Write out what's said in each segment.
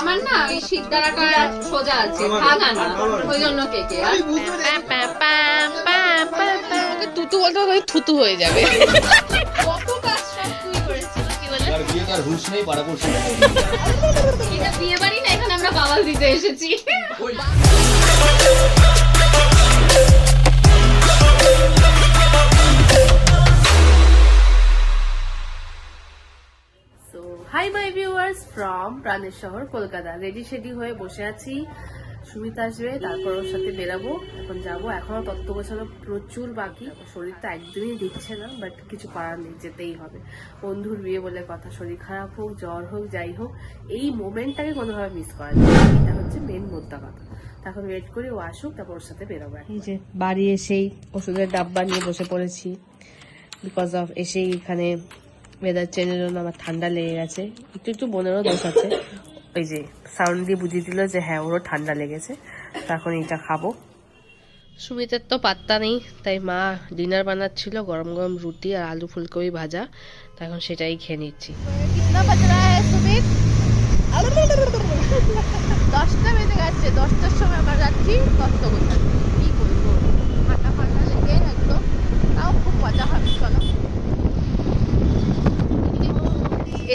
আমার না ওই শিকদাঁড়াটা সোজা আছে, ভাঙা না, ওই জন্য কেকে। তুতু বলতে থুতু হয়ে যাবে। কত কাজ সব তুই করেছিস, কি বলে? আর বিয়ে তার হুঁশ নেই, পাড়া পড়ছে। এটা বিয়ে বাড়ি না, এখানে আমরা বাবাল দিতে এসেছি। হাই মাই ভিউয়ার্স ফ্রম প্রাণের শহর কলকাতা। রেডি সেডি হয়ে বসে আছি, সুমিত আসবে, তারপর ওর সাথে বেরাবো। এখন যাবো, এখনো তত্ত্ব গোছানো প্রচুর বাকি। শরীরটা একদমই দিচ্ছে না, বাট কিছু করার নেই, যেতেই হবে। বন্ধুর বিয়ে বলে কথা, শরীর খারাপ হোক, জ্বর হোক, যাই হোক, এই মোমেন্টটাকে কোনোভাবে মিস করা যায় না। এটা হচ্ছে মেন মোদ্দা কথা। এখন ওয়েট করি ও আসুক, তারপর ওর সাথে বেরোবো। এই যে বাড়ি এসেই ওষুধের ডাব্বা নিয়ে বসে পড়েছি, বিকজ অফ এসেই এখানে ওয়েদার চেঞ্জের জন্য আমার ঠান্ডা লেগে গেছে। একটু একটু বোনেরও দোষ আছে, ওই যে সাউন্ড দিয়ে বুঝিয়ে দিল যে হ্যাঁ ওরও ঠান্ডা লেগেছে। তখন এইটা খাবো। সুমিতের তো পাত্তা নেই, তাই মা ডিনার বানাচ্ছিল, গরম গরম রুটি আর আলু ফুলকপি ভাজা। তখন সেটাই খেয়ে নিচ্ছি। 10টা বেজে গেছে, 10টার সময় আমরা যাচ্ছি তত্ত্ব গোছাতে। কি বলবো, ঠান্ডা ঠান্ডা লেগে একদম, তাও খুব মজা হবে। চলো,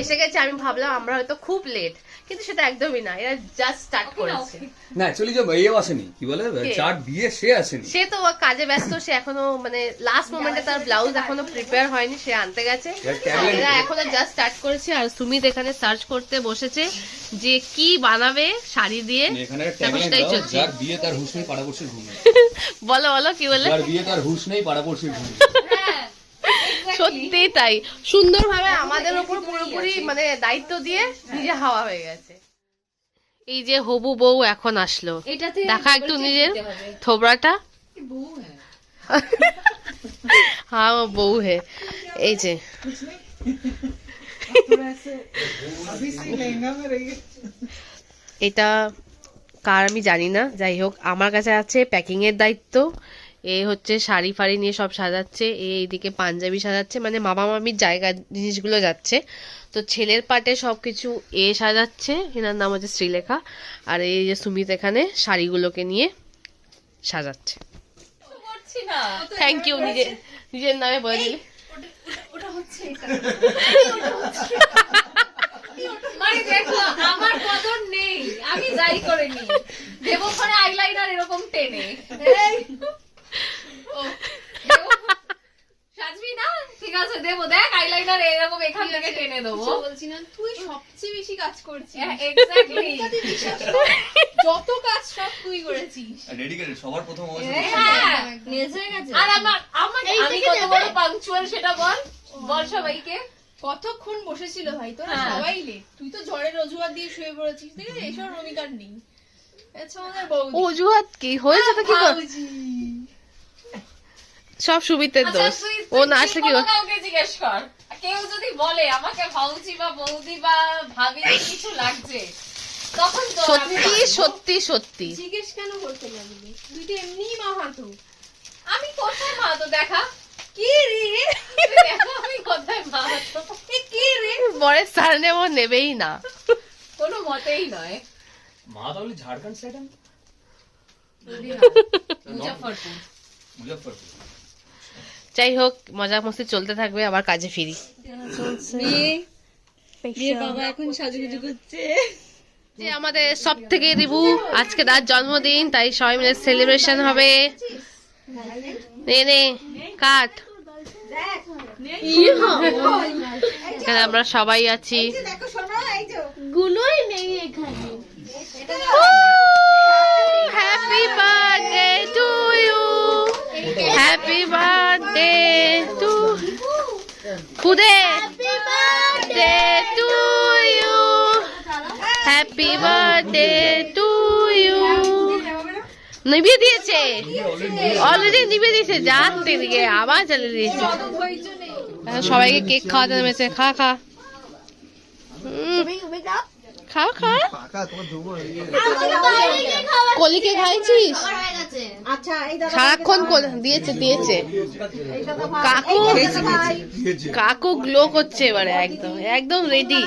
এসে গেছে। আমি ভাবলাম আমরা হয়তো খুব লেট, কিন্তু সেটা একদমই না, এরা জাস্ট স্টার্ট করেছে। না অ্যাকচুয়ালি যে এও আসেনি, কি বলে চাট দিয়ে সে আসেনি। সে তো কাজে ব্যস্ত, সে এখনো মানে লাস্ট মোমেন্টে তার ব্লাউজ এখনো প্রিপেয়ার হয়নি, সে আনতে গেছে। এরা এখনো জাস্ট স্টার্ট করেছে। আর সুমিত এখানে সার্চ করতে বসেছে যে কি বানাবে শাড়ি দিয়ে। এখানে ট্যাগলাইন দাও, যার বিয়ে তার হুঁশ নেই, পাড়া পড়ছে ঘুম। বলো বলো কি বলে? যার বিয়ে তার হুঁশ নেই, পাড়া পড়ছে ঘুম। সত্যি তাই, সুন্দরভাবে আমাদের উপর পুরোপুরি মানে দায়িত্ব দিয়ে নিজে হাওয়া হয়ে গেছে। এই যে হবু বউ এখন আসলো, দেখা একটু নিজের থোবরাটা। হ্যাঁ ও বউ হে। এই যে এটা কার আমি জানি না, যাই হোক আমার কাছে আছে প্যাকিং এর দায়িত্ব। এ হচ্ছে শাড়ি ফাড়ি নিয়ে সব সাজাচ্ছে, এইদিকে পাঞ্জাবি সাজাচ্ছে, মানে মামা মামির জায়গা জিনিসগুলো যাচ্ছে। তো ছেলের পাটে সবকিছু এ সাজাচ্ছে, এনার নাম হচ্ছে শ্রীলেখা। আর এই যে সুমিত এখানে শাড়িগুলোকে নিয়ে সাজাচ্ছে। থ্যাংক ইউ, নিজের নামে বলে দিলে। মানে দেখো আমার কদর নেই, আমি যাই করে নি দেবক্ষণে আইলাইনার এরকম টেনে সাজবি না, ঠিক আছে দেবো, দেখ আইলাইনার এরকম এখান থেকে টেনে দেবো। বলছি না তুই সবচেয়ে বেশি কাজ করছিস। এক্স্যাক্টলি, যত কাজ সব তুই করেছিস। ডেডিকেটেড, সবার প্রথম আর আমি কত বড় পাংচুয়াল সেটা বল, বল সবাইকে। কতক্ষণ বসেছিল ভাই, তোরা সবাই লেট, তুই তো ঝড়ের অজুহাত দিয়ে শুয়ে পড়েছিস। ঠিক আছে, এসব রমিকার নেই। আচ্ছা আমাদের বৌদি অজুহাত কি হয়েছে তো কি সব সুমিতের দোষ, ও না আসলে কি কাউকে জিজ্ঞেস কর, কেউ যদি বলে আমাকে ভাউজি বা বৌদি বা ভাবি কিছু লাগছে, তখন সত্যি সত্যি সত্যি জিজ্ঞেস কেন করতে লাগলি? তুই তো এমনিই মাহাতো। আমি কোথায় মাহাতো দেখা? কি রে, আমি কোথায় মাহাতো? কি রে, বরের সারনেম ও নেবেই না, কোনো মতেই নয়। মা তাহলে ঝাড়খণ্ড সাইড, মুজাফফরপুর। মুজফ্ফরপুর। যাই হোক, মজা মস্তি চলতে থাকবে, আবার কাজে ফিরি। বাবা এখন সাজুগুজু করছে। যে আমাদের সব থেকে রিভু, আজকে তার জন্মদিন, তাই সবাই মিলে সেলিব্রেশন হবে। নে নে কাট, এখানে আমরা সবাই আছি। গুলোই নেই এখানে। Happy birthday to you, happy birthday to খুদে, birthday to you, happy birthday to you. নিভিয়ে দিয়েছে, অলরেডি নিভিয়ে দিয়েছে, যাচ্ছে দিকে আবার চালিয়ে দিয়েছে। সবাইকে কেক খাওয়াতে নেমেছে, খা খা। খাও খা। পাকা তোমার দেবো কলিকে খাইছিস? আচ্ছা এই দাদা সারাক্ষণ দিয়েছে দিয়েছে। কাকু কাকু গ্লো করছে এবারে, একদম একদম রেডি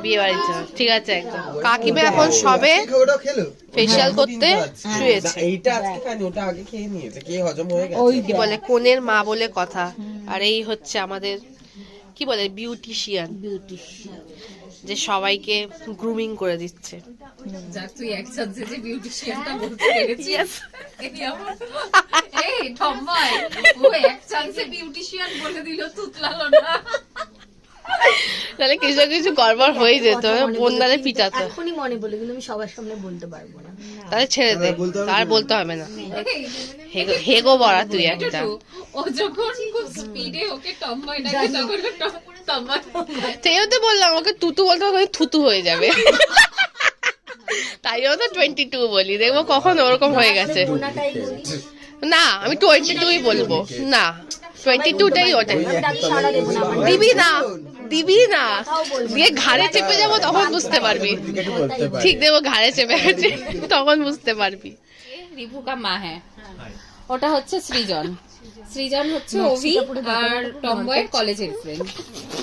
বিয়ে বাড়ির জন্য। ঠিক আছে একদম। কাকিমা এখন সবে ওটা খেলো ফেশিয়াল করতে শুয়েছে। এইটা আজকে খাইনি, ওটা আগে খেয়ে নিয়েছে, খেয়ে হজম হয়ে গেছে। কি বলে কনের মা বলে কথা। আর এই হচ্ছে আমাদের কি বলে বিউটিশিয়ান, যে সবাইকে গ্রুমিং করে দিচ্ছে। যাক তুই একসাথে যে বিউটিশিয়ানটা বলতে পেরেছিস। এই ঠম্বাই ও এক চান্সে বিউটিশিয়ান বলে দিল, তুতলালো না। তাহলে কিছু কিছু গড়বড় হয়ে যেত, বন্দারে পিটাতো। এখনই মনে বলে, কিন্তু আমি সবার সামনে বলতে পারবো না। তাহলে ছেড়ে দে, তার বলতে হবে না। হেগো বড়া তুই একটা। ও যখন খুব স্পিডে ওকে টম্বাই ডাকে তখন টম্বাই। সেই তো বললাম ওকে তুতু বলতে হবে, থুতু হয়ে যাবে। তাই জন্য তো 22 বলি, দেখবো কখন ওরকম হয়ে গেছে। ওনাটাই বলি, না আমি 22ই বলবো না, 22টাই ওটাই। আমি সারা দেবো না আমার। দিবি না দিবি না, দিয়ে ঘাড়ে চেপে যাবো তখন বুঝতে পারবি। ঠিক দেবো ঘাড়ে চেপে গেছে তখন বুঝতে পারবি। রিভু কা মা হ্যাঁ, ওটা হচ্ছে সৃজন। সৃজন হচ্ছে ওভি আর টম্বয়ের কলেজের ফ্রেন্ড,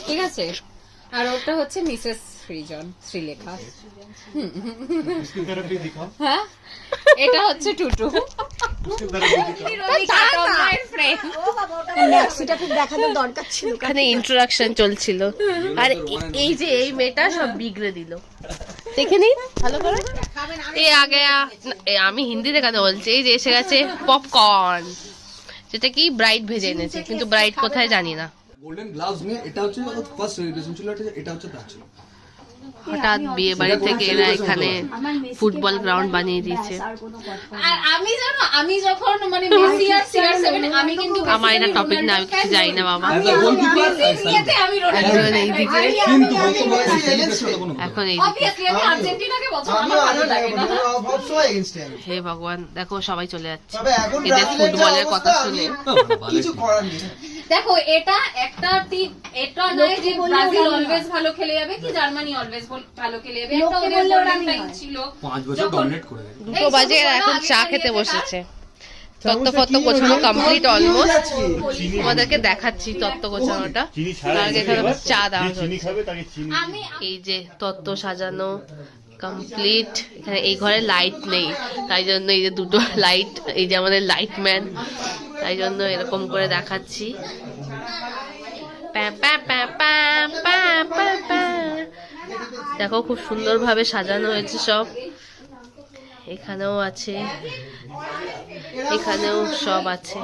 ঠিক আছে। আর ওটা হচ্ছে মিসেস সৃজন, শ্রীলেখা। হ্যাঁ এটা হচ্ছে টুটু, টম্বয়ের ফ্রেন্ড। ম্যাক্সিটা খুব দেখানোর দরকার ছিল। ওখানে ইন্ট্রোডাকশন চলছিল, আর এই যে এই মেয়েটা সব বিগড়ে দিল। দেখে নি ভালো করে। আমি হিন্দিতে কথা বলছি। এই যে এসে গেছে পপকর্ন, যেটা কি ব্রাইড ভেজে এনেছে, কিন্তু ব্রাইড কোথায় জানি না। গোল্ডেন গ্লাভস নিয়ে এটা হচ্ছে ফার্স্ট সেলিব্রেশন ছিল, এটা হচ্ছে তার ছিল। হঠাৎ বিয়ে বাড়ি থেকে এরা এখানে ফুটবল গ্রাউন্ড বানিয়ে দিয়েছে। আর আমি জানো, আমি যখন মানে মেসি আর CR7 আমি কিন্তু আমার এটা টপিক না, আমি কিছু জানি না বাবা। অ্যাজ আ গোলকিপার মেসিতে আমি একজন এইদিকে, কিন্তু বর্তমানে সেলিব্রেশন কোনো এখন এই অবভিয়াসলি আমি আর্জেন্টিনাকে পছন্দ, আমার ভালো লাগে না। হে ভগবান, দেখো সবাই চলে যাচ্ছে তবে এখন এদের ব্রাজিলের ফুটবলের যা কথা অবস্থা, শুনে। কিছু করার নেই। দেখো এটা একটা টিম, এটা নয় যে ব্রাজিল অলওয়েজ ভালো খেলে যাবে কি জার্মানি অলওয়েজ ভালো খেলে যাবে। একটা লোকে ওদের বললে ওরা গোল্ডেন টাইম নয়। ছিল, 5 বছর ডমিনেট করে দেয়। 2 বাজে এরা এখন চা খেতে বসেছে। তত্ত্ব ফত্ত্ব গোছানো কমপ্লিট অলমোস্ট। তোমাদেরকে দেখাচ্ছি তত্ত্ব গোছানোটা। তার আগে এখানে চা দেওয়া হচ্ছে। এই যে তত্ত্ব সাজানো কমপ্লিট। এখানে এই ঘরে লাইট নেই, তাই জন্য এই যে দুটো লাইট, এই যে আমাদের লাইট ম্যান, তাই জন্য এরকম করে দেখাচ্ছি। দেখো খুব সুন্দরভাবে সাজানো হয়েছে সব। এখানেও আছে, এখানেও সব আছে।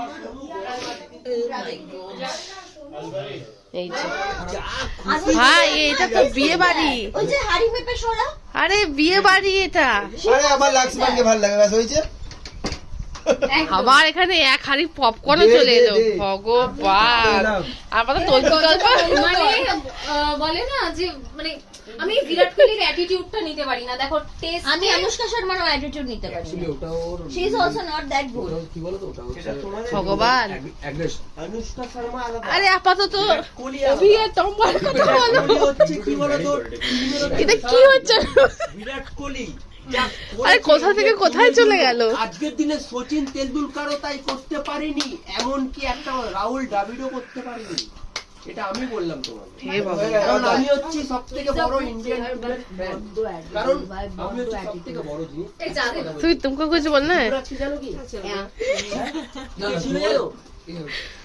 এই যে ভাই, এটা তো বিয়ে বাড়ি। ওই যে হাড়ি পেপে সরা, আরে বিয়ে বাড়ি এটা। আরে আমার লাক্সমানকে ভালো লাগে, ব্যাস হয়েছে। আবার এখানে এক হাড়ি পপকর্ন চলে এলো। ভগবান, আমার তো মানে বলে না যে মানে আমি বিরাট কোহলির অ্যাটিটিউডটা নিতে পারি না। দেখো টেস্ট, আমি অনুষ্কা শর্মার অ্যাটিটিউড নিতে পারি না। ওটা ওর she is also not that good. কি বলো তো, ওটা হচ্ছে ভগবান। অ্যাগ্রেশন। অনুষ্কা শর্মা আলাদা, আরে আপাতত কোহলি অভি আর টম্বার কথা বলো। কোহলি হচ্ছে কি বলতো, এটা কি হচ্ছে? বিরাট কোহলি। আরে কোথা থেকে কোথায় চলে গেল? আজকের দিনে সচিন তেন্ডুলকারও তাই করতে পারেনি, এমনকি একটা রাহুল দ্রাবিড়ও করতে পারেনি। এটা আমি বললাম তোমাকে, হে ভগবান। কারণ আমি হচ্ছি সব থেকে বড় ইন্ডিয়ান টিমের ফ্যান। কারণ আমি হচ্ছি সব থেকে বড় জিনিস। এই জানে तुमको कुछ बोलना है? তোমরা কি জানো কি? কে ছিল জানো?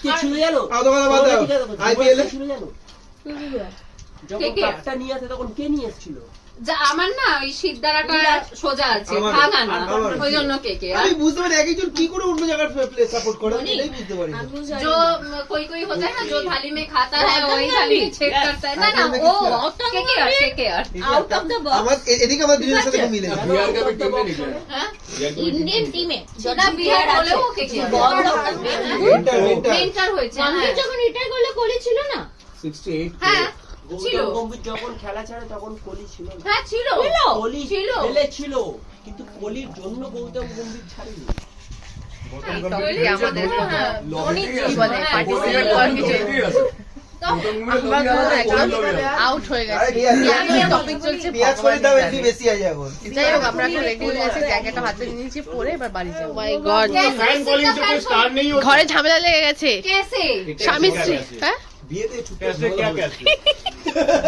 কে ছিল জানো? আদো কথা বাদ দাও। IPL এ ছিল জানো? যখন কে? কাপটা নিয়ে আসে তখন কে নিয়ে এসেছিল? যা আমার না ওই সিদ্ধারাটা সোজা আছে, আমার- ভাঙা না, আমার- ওই জন্য কে আমি বুঝতে পারি এক একজন কি করে অন্য জায়গার প্লে সাপোর্ট করে, এটাই বুঝতে পারি না। जो कोई कोई होता है ना जो थाली में खाता है वही थाली में छेद करता है ना ना वो के আউট অফ দ্য বক্স আমার এদিকে আমার দুজনের সাথে মিলে যায়। বিহার কে भी टीम में निकले। ইন্ডিয়ান টিমে না বিহার বলে ও কে মেন্টার হয়েছে গম্ভীর যখন রিটায়ার করলে কোহলি ছিল না? 68 হ্যাঁ ছিল, গৌতম গম্ভীর যখন খেলা ছাড়ে তখন কোহলি ছিল না। হ্যাঁ ছিল কোহলি ছিল। খেলেছিল, কিন্তু কোহলির জন্য গৌতম গম্ভীর ছাড়েনি। আমাদের লবিতে বলে পার্টিসিপেট করার কিছু। আউট হয়ে গেছে টপিক চলছে পেঁয়াজ করে দাও একটু বেশি আছে এখন যাই হোক আমরা এখন রেডি হয়ে গেছি জ্যাকেটটা হাতে নিয়েছি পরে এবার বাড়ি যাবো মাই গড फैन कॉलिंग से कोई स्टार नहीं होता ঘরে ঝামেলা লেগে গেছে कैसे স্বামী স্ত্রী হ্যাঁ বিয়েতে ছুটি कैसे क्या कैसे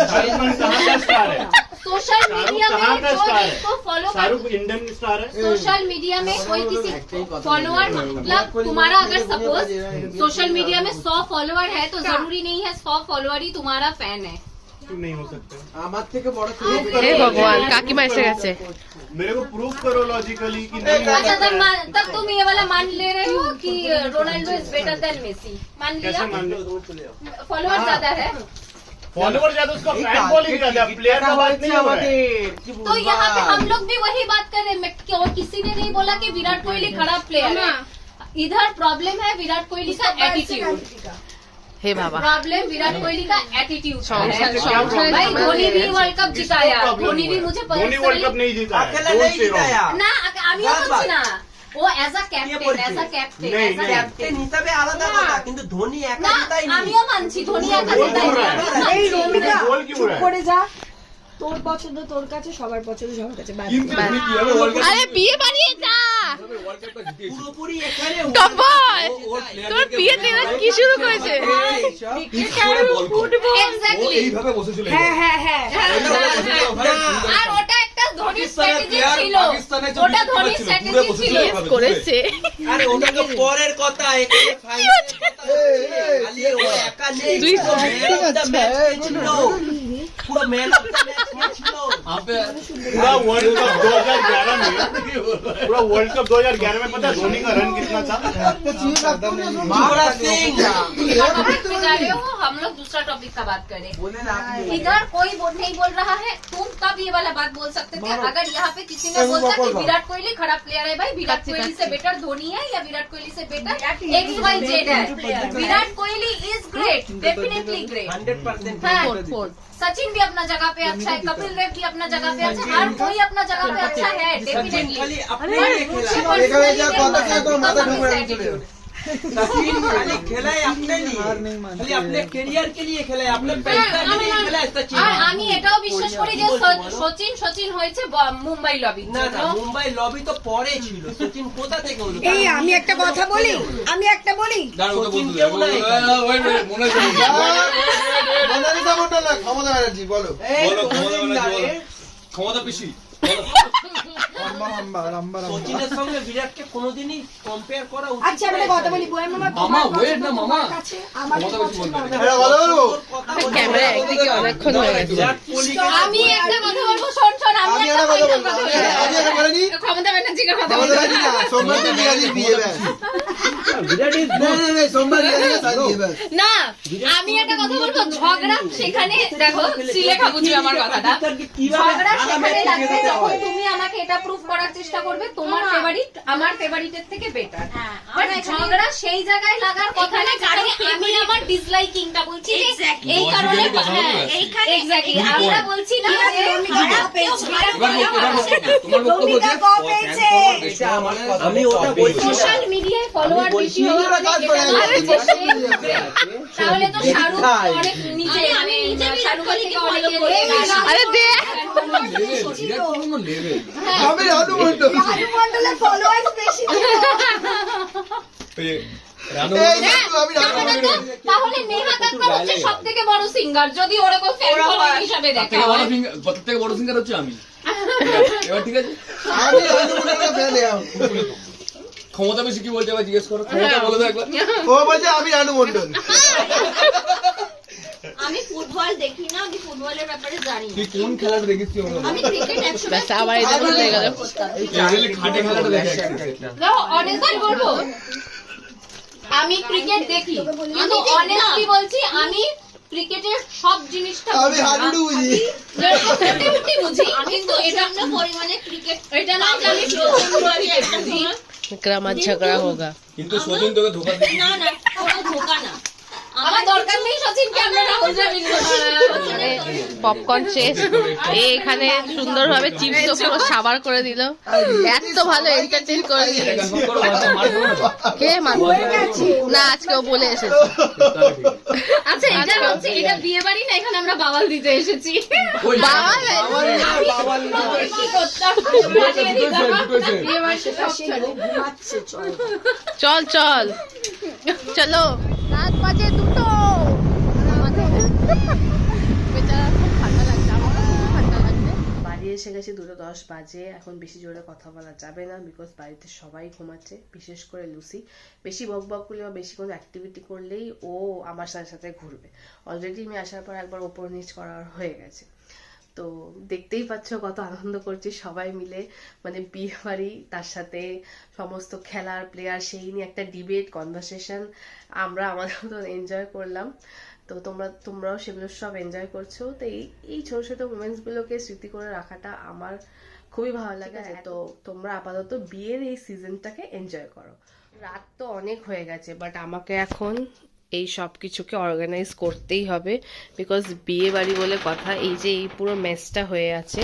शाहरुख खान कहाँ का स्टार है सोशल मीडिया में कहाँ का जो स्टार जिसको है फॉलो कर शाहरुख इंडियन स्टार है सोशल मीडिया में कोई किसी फॉलोअर मतलब तुम्हारा अगर सपोज सोशल मीडिया में 100 फॉलोअर है तो जरूरी नहीं है 100 फॉलोअर ही तुम्हारा फैन है नहीं हो सकते আমার থেকে বড় হে ভগবান কাকিমা এসে গেছে मेरे को प्रूव करो लॉजिकली कि नहीं हो अच्छा सकता तब तुम ये वाला मान ले रहे हो कि Ronaldo is better than Messi मान लिया कैसे मान लो फॉलोअर ज्यादा है फॉलोवर ज्यादा उसका फैन कॉलिंग ज्यादा प्लेयर का बात नहीं हो रहा है तो यहाँ पे हम लोग भी वही बात कर रहे हैं क्यों किसी ने नहीं बोला कि विराट कोहली खराब प्लेयर है इधर प्रॉब्लम है विराट कोहली का एटीट्यूड হে বাবা प्रॉब्लम विराट कोहली का एटीट्यूड संसार- भाई धोनी भी वर्ल्ड कप जिताया धोनी भी मुझे धोनी वर्ल्ड कप नहीं जीता है अकेला Don't नहीं say wrong. জিতায়া না আমিও বলছি না ও অ্যাজ আ ক্যাপ্টেন বলছে? অ্যাজ আ ক্যাপ্টেন নেই, অ্যাজ আ নেই। ক্যাপ্টেন ক্যাপ্টেন হিসাবে আলাদা কথা কিন্তু ধোনি একা না জিতায়নি আমিও মানছি ধোনি একা बोल জিতায় क्यों रहा है আমিও মানছি। बोल क्यों रहा है করে যা তোর পছন্দ তোর কাছে সবার পছন্দ সবার কাছে বাদ। কিন্তু তুমি কিভাবে ওয়ার্ল্ড কাপ আরে বিয়ে বানিয়ে যা ওয়ার্ল্ড কাপটা জিতিয়েছো পুরোপুরি এখানে টপয় ওর player তোর দেরকে বিয়ে দিন কি শুরু করেছে পিচ করে বল করো। ও Exactly. এইভাবে বসেছিল হ্যাঁ হ্যাঁ হ্যাঁ আর ওটা একটা ধোনি স্ট্র্যাটেজি ছিল পাকিস্তানের যে ওটা ধোনি ছিল, স্ট্র্যাটেজি দূরে বসেছিল ছিল এইভাবে, করেছে আরে ওটা তো পরের কথা এখানে ফাইনাল খালি ও একা নেই তুই ম্যাচ ছিল পুরো ম্যান অফ দ্য ম্যাচ ছিল पूरा वर्ल्ड कप 2011 में पूरा वर्ल्ड कप 2011 में पता है धोनी का रन कितना था महाराज सिंह टॉपिक पे जा रहे हो हम लोग दूसरा टॉपिक का बात करें इधर कोई नहीं बोल रहा है तुम कब ये वाला बात बोल सकते थे अगर यहाँ पे किसी ने बोलता कि विराट कोहली खराब प्लेयर है भाई विराट कोहली से बेटर धोनी है या विराट कोहली से बेटर XYZ है Virat Kohli is great definitely great 100% हाँ सचिन भी अपना जगह पे अच्छा है कपिल देव भी अपना जगह पे अच्छा है हर कोई अपना जगह पे अच्छा है सचिन खाली डेफिनेटली अपने लिए खेला এখানে যা কথা ছিল তোর মাথা ঢুকে চলে सचिन खाली खेला है अपने लिए खाली अपने करियर के लिए खेला है अपने पैसा के लिए खेला है सचिन আর আমি এটাও বিশ্বাস করি যে সচিন হয়েছে মুম্বাই লবি না না মুম্বাই লবি তো পরে ছিল সচিন কোথা থেকে হলো এই আমি একটা কথা বলি আমি একটা বলি দাঁড়াও ওকে বলতে কেউ নাই। মনে হয় মোনালিসা মন্ডল না ক্ষমতা ব্যানার্জি বলো বলো ক্ষমতা ব্যানার্জি বলো ক্ষমতা পিসি সচিনের সঙ্গে বিরাটকে কোনোদিনই কম্পেয়ার করা উচিত আচ্ছা আমি একটা কথা বলি বই মামা মামা, wait না, মামা। কাছে আমার ক্ষমতা বেশি বলবে না। হ্যাঁ বলো বলো ক্যামেরা একদিকে অনেকক্ষণ হয়ে গেছে বিরাট কোহলিকে আমি একটা কথা বলবো শোন আমি একটা একটা কথা কথা বলবো আমি একটা বলে দিই ক্ষমতা ব্যানার্জির কথা ক্ষমতা ব্যানার্জি না সোমবার দিন বিরাজির বিয়ে ব্যাস না সোমবার বিরাজির সাথে বিয়ে ব্যাস না আমি একটা কথা বলবো ঝগড়া সেখানে দেখো সিলেখা বুঝি আমার কথাটা ঝগড়া সেখানে লাগবে যখন তুমি আমাকে এটা প্রুফ করার চেষ্টা করবে তোমার ফেভারিট আমার ফেভারিটের থেকে বেটার বাট ঝগড়া সেই জায়গায় লাগার কথা না কারণ আমি আমার ডিসলাইকিংটা বলছি যে এই কারণে এক্স্যাক্টলি আমরা বলছি না যে তোমার বক্তব্য যে আমি ওটা বলছি না সোশ্যাল মিডিয়ায় ফলোয়ার বেশি হওয়ার কাজ করে তাহলে তো শাহরুখ অনেক নিচে আমি শাহরুখের থেকে অনেক আরে দে লেভেল আমি রানু মন্ডল মন্ডলের ফলোয়ার্স বেশি রানু এই দেখো, আমি রানু মন্ডল তাহলে নেহা কাক্কর হচ্ছে সব থেকে বড় সিঙ্গার যদি ওরকম ফ্যান ফলোয়িং হিসাবে দেখা হয় থেকে বড় সিঙ্গার হচ্ছে আমি এবার ঠিক আছে আমি রানু মন্ডলের ফ্যান ক্ষমতা বেশি কি বলছে আবার জিজ্ঞেস করো ক্ষমতা বলে দাও একবার ও বলছে আমি রানু মন্ডল আমি ফুটবল দেখি না আমি ফুটবলের ব্যাপারে জানি না তুই কোন খেলাটা দেখিস আমি ক্রিকেট 100 ব্যাস আবার এটা হয়ে গেল খাটে খেলাটা দেখে অনেস্টলি বলবো আমি ক্রিকেট দেখি কিন্তু অনেস্টলি বলছি আমি ক্রিকেটের সব জিনিসটা আমি হাডুডু বুঝি বুঝি কিন্তু এটা আমরা পরিমাণে ক্রিকেট এটা না যে আমি ক্রিকেট বুঝি গ্রামার ঝগড়া হোগা কিন্তু সচিন তোকে ধোকা দিচ্ছে না না কোনো ধোকা না আমার দরকার নেই সচিনকে, আমরা রাহুল দ্রাবিড় পপকর্ন শেষ, এখানে সুন্দরভাবে চিপস পুরো সাবার করে দিল, এত ভালো এন্টারটেইন করে দিল। কে না আজকে ও বলে এসেছে। আচ্ছা এটা হচ্ছে এটা বিয়ে বাড়ি না, এখানে আমরা বাওয়াল দিতে এসেছি। কি করতাম বিয়ে বাড়িতে সব চলে। ঘুমাচ্ছে চল চল চল চলো, 7:02। বেচারা খুব ঠান্ডা লাগছে, আমার খুব ঠান্ডা লাগছে। বাড়ি এসে গেছে 2:10 বাজে। এখন বেশি জোরে কথা বলা যাবে না, বিকজ বাড়িতে সবাই ঘুমাচ্ছে, বিশেষ করে লুসি। বেশি বক বক করলে বা বেশি কোনো অ্যাক্টিভিটি করলেই ও আমার সাথে সাথে ঘুরবে। অলরেডি আমি আসার পর একবার ওপর নিচ করা হয়ে গেছে। তো দেখতেই পাচ্ছ কত আনন্দ করছি সবাই মিলে, মানে বিয়ে বাড়ি, তার সাথে সমস্ত খেলার প্লেয়ার, সেই নিয়ে একটা ডিবেট কনভারসেশন, আমরা আমাদের মতো এনজয় করলাম। তো তোমরাও সেগুলো সব এনজয় করছো। তো এই ছোট ছোট মোমেন্টসগুলোকে স্মৃতি করে রাখাটা আমার খুবই ভালো লাগে। তো তোমরা আপাতত বিয়ের এই সিজনটাকে এনজয় করো। রাত তো অনেক হয়ে গেছে, বাট আমাকে এখন এই সব কিছুকে অর্গানাইজ করতেই হবে, বিকজ বিয়ে বাড়ি বলে কথা। এই যে এই পুরো মেসটা হয়ে আছে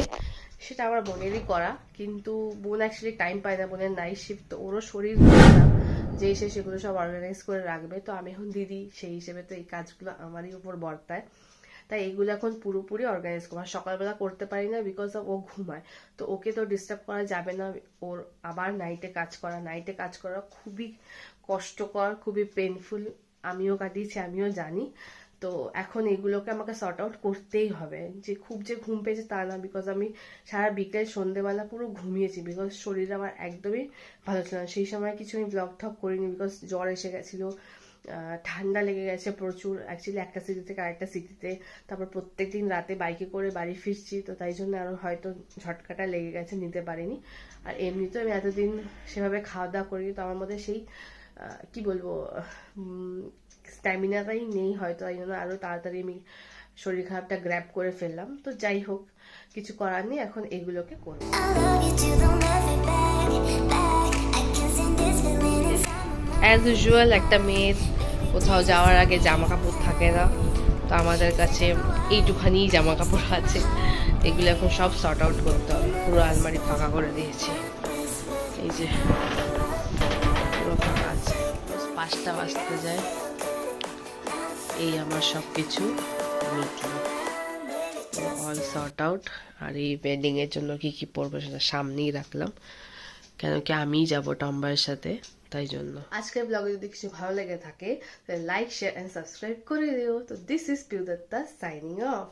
সেটা আমার বোনেরই করা, কিন্তু বোন অ্যাকচুয়ালি টাইম পায় না, বোনের নাইট শিফট, তো ওরও শরীর না যে এসে সেগুলো সব অর্গানাইজ করে রাখবে। তো আমি এখন দিদি, সেই হিসেবে তো এই কাজগুলো আমারই উপর বর্তায়। তাই এইগুলো এখন পুরোপুরি অর্গানাইজ করবো। সকালবেলা করতে পারি না বিকজ অফ ও ঘুমায়, তো ওকে তো ডিস্টার্ব করা যাবে না। ওর আবার নাইটে কাজ করা খুবই কষ্টকর, খুবই পেনফুল। আমিও কাটিয়েছি, আমিও জানি। তো এখন এগুলোকে আমাকে সর্ট আউট করতেই হবে। যে খুব যে ঘুম পেয়েছে তা না, বিকজ আমি সারা বিকেল সন্ধ্যেবেলা পুরো ঘুমিয়েছি, বিকজ শরীর আমার একদমই ভালো ছিল না। সেই সময় কিছু আমি ব্লগ ঠক করিনি, বিকজ জ্বর এসে গেছিলো, ঠান্ডা লেগে গেছে প্রচুর, অ্যাকচুয়ালি একটা সিটি থেকে আরেকটা সিটিতে। তারপর প্রত্যেকদিন রাতে বাইকে করে বাড়ি ফিরছি, তো তাই জন্য আরও হয়তো ঝটকাটা লেগে গেছে, নিতে পারিনি। আর এমনিতেও আমি এতদিন সেভাবে খাওয়া দাওয়া করিনি, তো আমার মধ্যে সেই কি বলবো স্ট্যামিনাটাই নেই হয়তো, তাই জন্য আরো তাড়াতাড়ি আমি শরীর খারাপটা গ্র্যাব করে ফেললাম। তো যাই হোক, কিছু করার নেই, এখন এগুলোকে করবো। অ্যাজ ইউজুয়াল একটা মেয়ের কোথাও যাওয়ার আগে জামা কাপড় থাকে না, তো আমাদের কাছে এইটুখানি জামা কাপড় আছে, এগুলো এখন সব সর্ট আউট করতে হবে। পুরো আলমারি ফাঁকা করে দিয়েছি, এই যে পুরো ফাঁকা আছে। 5টা বাজতে যায়, এই আমার সব কিছু অল সর্ট আউট। আর এই ওয়েডিং এর জন্য কি কি পরবো সেটা সামনেই রাখলাম, কেন কি আমিই যাবো টম্বাইয়ের সাথে, তাই জন্য। আজকের ব্লগে যদি কিছু ভালো লেগে থাকে তাহলে লাইক, শেয়ার এন্ড সাবস্ক্রাইব করে দিও। তো this is Piu Dutta signing of.